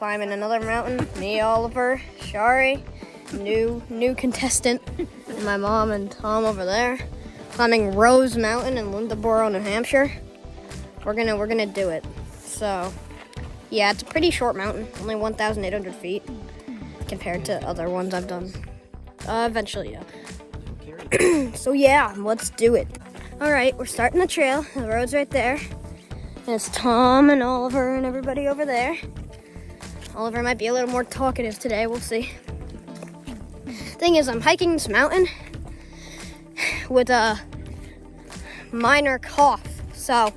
climbing another mountain. Me, Oliver, Shari, new contestant, and my mom and Tom over there. Climbing Rose Mountain in Lyndeborough, New Hampshire. We're gonna do it. So, yeah, it's a pretty short mountain, only 1,800 feet compared to other ones I've done. Eventually, yeah. So yeah, let's do it. All right, we're starting the trail. The road's right there. There's Tom and Oliver and everybody over there. Oliver might be a little more talkative today, we'll see. Thing is, I'm hiking this mountain with a minor cough, so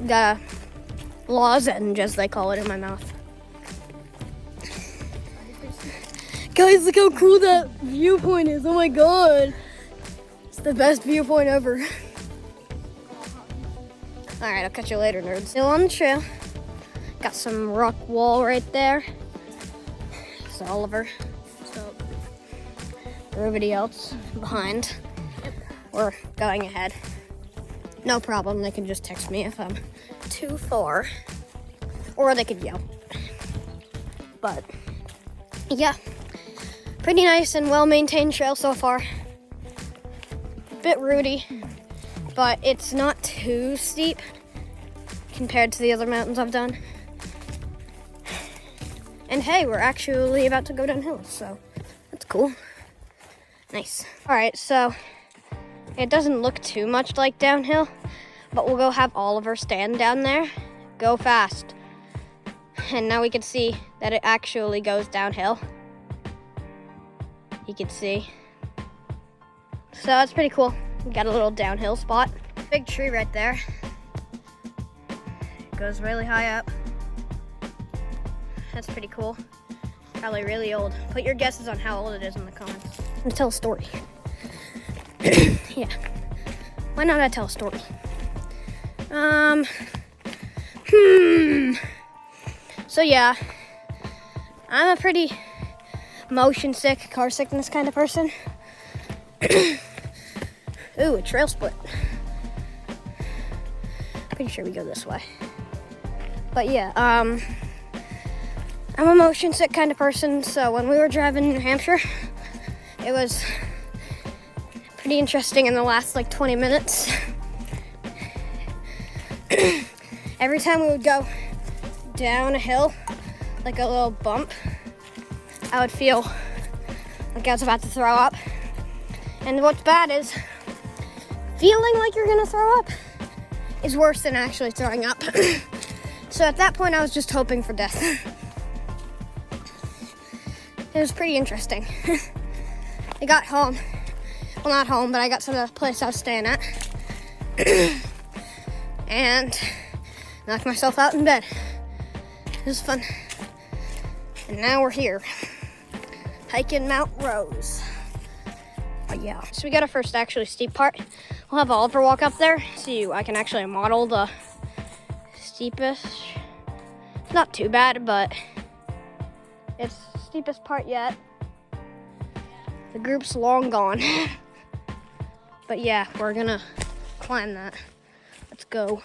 got a lozenge, as they call it, in my mouth. Guys, look how cool that viewpoint is. Oh my god. It's the best viewpoint ever. Alright, I'll catch you later, nerds. Still on the trail. Got some rock wall right there. It's Oliver. So, everybody else behind. We're going ahead. No problem, they can just text me if I'm too far. Or they could yell. But, yeah. Pretty nice and well-maintained trail so far. Bit rooty, but it's not too steep compared to the other mountains I've done. And hey, we're actually about to go downhill, so that's cool. Nice. All right, so it doesn't look too much like downhill, but we'll go have Oliver stand down there, go fast. And now we can see that it actually goes downhill. You can see. So that's pretty cool. We got a little downhill spot. Big tree right there. It goes really high up. That's pretty cool. Probably really old. Put your guesses on how old it is in the comments. I'm gonna tell a story. Yeah. Why not I tell a story? So yeah, I'm a pretty motion sick, car sickness kind of person. Ooh, a trail split. Pretty sure we go this way. But yeah, I'm a motion sick kind of person, so when we were driving in New Hampshire, it was pretty interesting in the last like 20 minutes. Every time we would go down a hill, like a little bump, I would feel like I was about to throw up. And what's bad is feeling like you're gonna throw up is worse than actually throwing up. So at that point, I was just hoping for death. It was pretty interesting. I got home. Well, not home, but I got to the place I was staying at. And knocked myself out in bed. It was fun. And now we're here, hiking Mount Rose. But yeah, so we got our first actually steep part. We'll have Oliver walk up there, so I can actually model the steepest. It's not too bad, but it's the steepest part yet. The group's long gone. But yeah, we're gonna climb that. Let's go.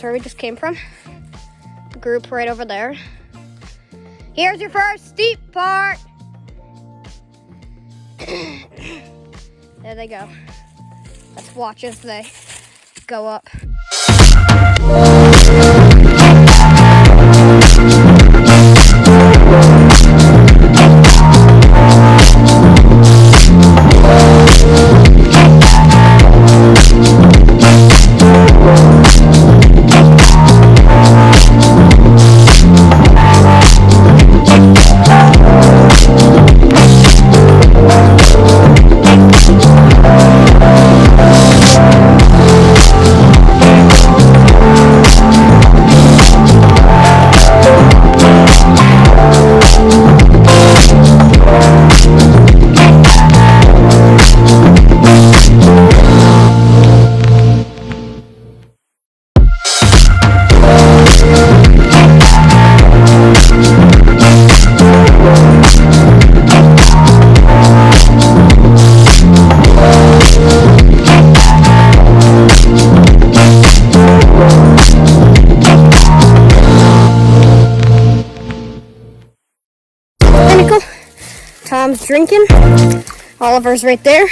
We just came from. Group right over there. Here's your first steep part. There they go. Let's watch as they go up. pinnacle. Tom's drinking. Oliver's right there.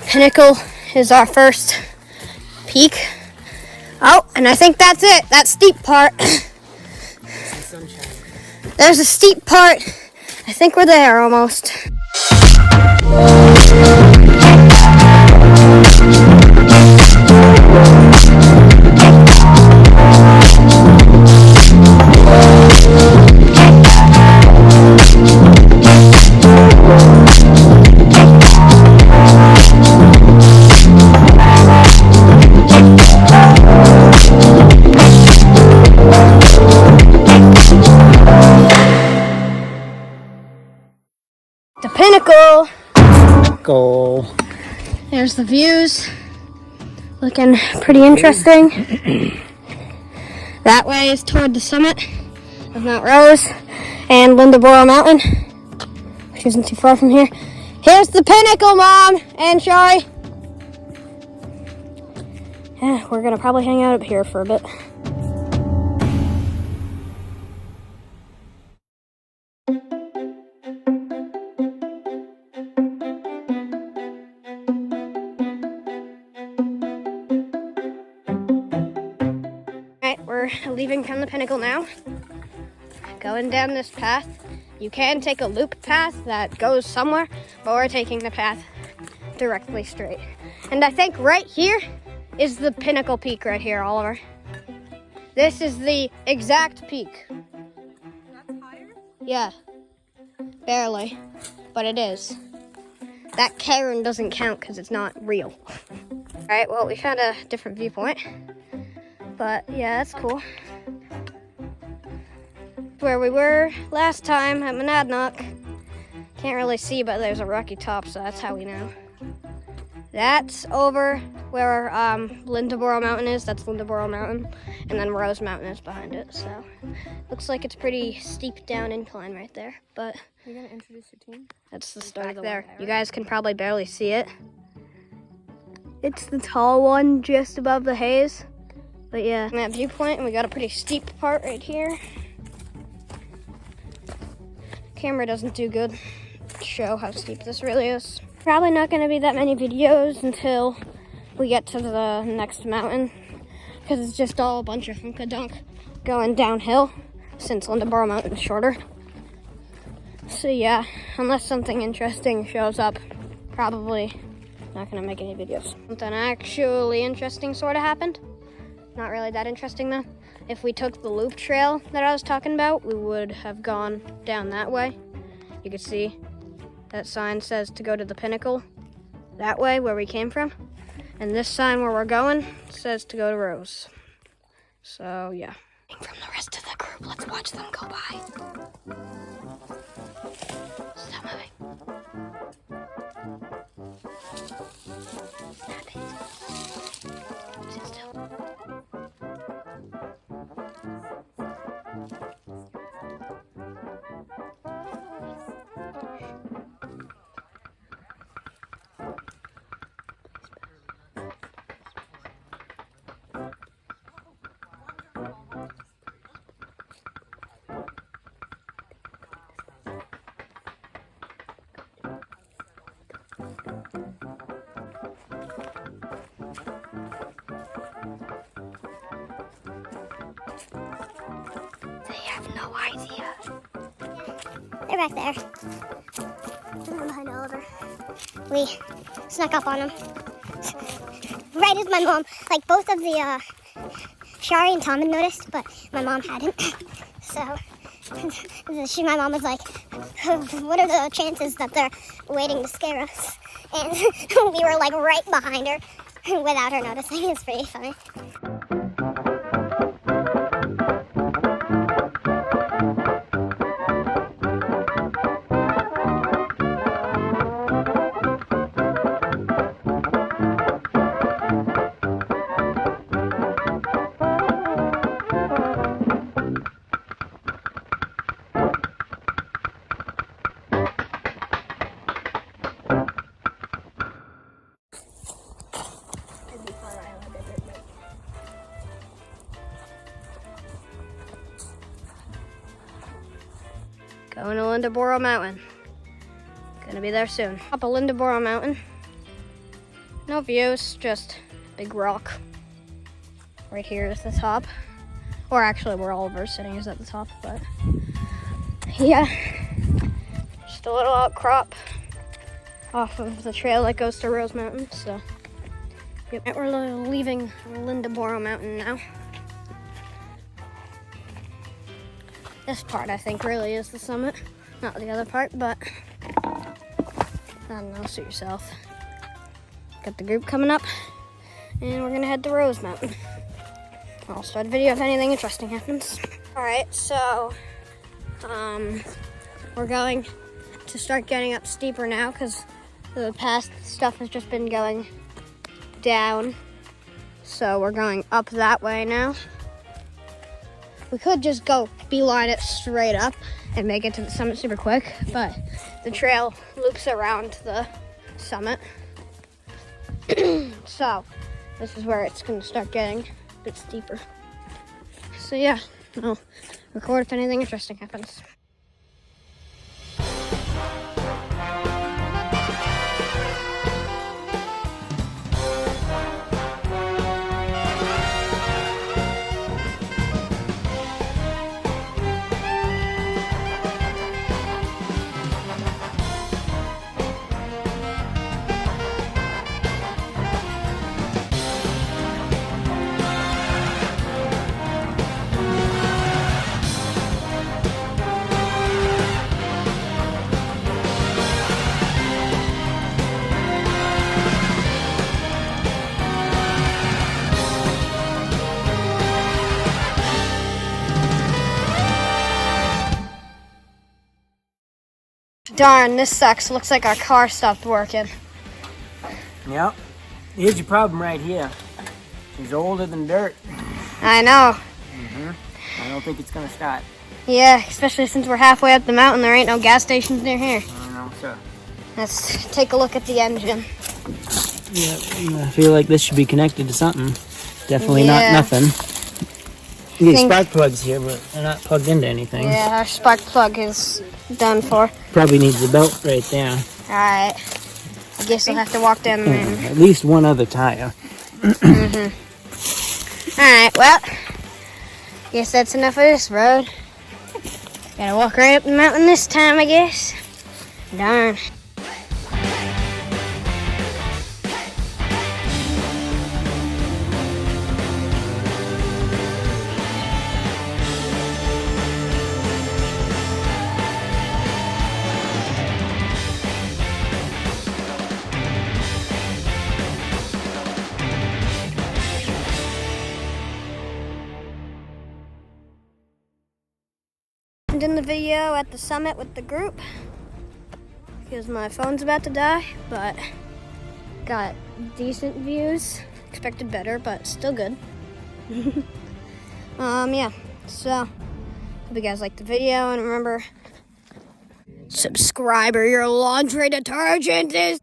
Pinnacle is our first peak. Oh, and I think that's it. That steep part. There's a steep part. I think we're there almost. The pinnacle. Goal. There's the views. Looking pretty interesting. That way is toward the summit of Mount Rose and Lyndeborough Mountain, which isn't too far from here. Here's the pinnacle, Mom and Shari. Yeah, we're gonna probably hang out up here for a bit. We're leaving from the pinnacle now, going down this path. You can take a loop path that goes somewhere, but we're taking the path directly straight. And I think right here is the pinnacle peak right here, Oliver. This is the exact peak. That's higher? Yeah, barely, but it is. That cairn doesn't count because it's not real. All right, well, we found a different viewpoint. But yeah, that's cool. Where we were last time at Monadnock. Can't really see, but there's a rocky top, so that's how we know. That's over where Lyndeborough Mountain is. That's Lyndeborough Mountain. And then Rose Mountain is behind it. So looks like it's pretty steep down incline right there. But You're going to introduce your team? that's the start there. You guys can probably barely see it. It's the tall one just above the haze. But yeah, that viewpoint, and we got a pretty steep part right here. Camera doesn't do good to show how steep this really is. Probably not going to be that many videos until we get to the next mountain, because it's just all a bunch of hunk-a-dunk going downhill, since Lyndeborough Mountain is shorter. So yeah, unless something interesting shows up, probably not going to make any videos. Something actually interesting sort of happened. Not really that interesting though. If we took the loop trail that I was talking about, we would have gone down that way. You can see that sign says to go to the pinnacle that way where we came from. And this sign where we're going says to go to Rose. So yeah. From the rest of the group, let's watch them go by. Stop moving. Stop it. Sit still. They have no idea. They're back there. I'm behind Oliver. We snuck up on them. Right as my mom, like both of the Shari and Tom had noticed, but my mom hadn't. So my mom was like, what are the chances that they're waiting to scare us? And we were like right behind her without her noticing. It's pretty funny. Going to Lyndeborough Mountain. Gonna be there soon. Up a Lyndeborough Mountain. No views, just big rock. Right here is the top. Or actually where Oliver's sitting is at the top, but yeah. Just a little outcrop off of the trail that goes to Rose Mountain, so. Yep, we're leaving Lyndeborough Mountain now. This part, I think, really is the summit. Not the other part, but I don't know, suit yourself. Got the group coming up, and we're gonna head to Rose Mountain. I'll start a video if anything interesting happens. All right, so we're going to start getting up steeper now because the past stuff has just been going down. So we're going up that way now. We could just go beeline it straight up and make it to the summit super quick, but the trail loops around the summit. So this is where it's gonna start getting a bit steeper. So yeah, I'll record if anything interesting happens. Darn, this sucks. Looks like our car stopped working. Yep. Here's your problem right here. It's older than dirt. I know. I don't think it's gonna start. Yeah, especially since we're halfway up the mountain. There ain't no gas stations near here. I don't know, sir. Let's take a look at the engine. Yeah, I feel like this should be connected to something. Definitely Yeah. not nothing. These spark plugs here, but they're not plugged into anything. Yeah, our spark plug is done for. Probably needs a belt right there. Alright. I guess I'll have to walk down the mountain. At least one other tire. Alright, well, guess that's enough of this road. Gotta walk right up the mountain this time, I guess. Darn. In the video at the summit with the group because my phone's about to die, but got decent views. Expected better, but still good. Yeah, so hope you guys liked the video, and remember, subscribe or your laundry detergent is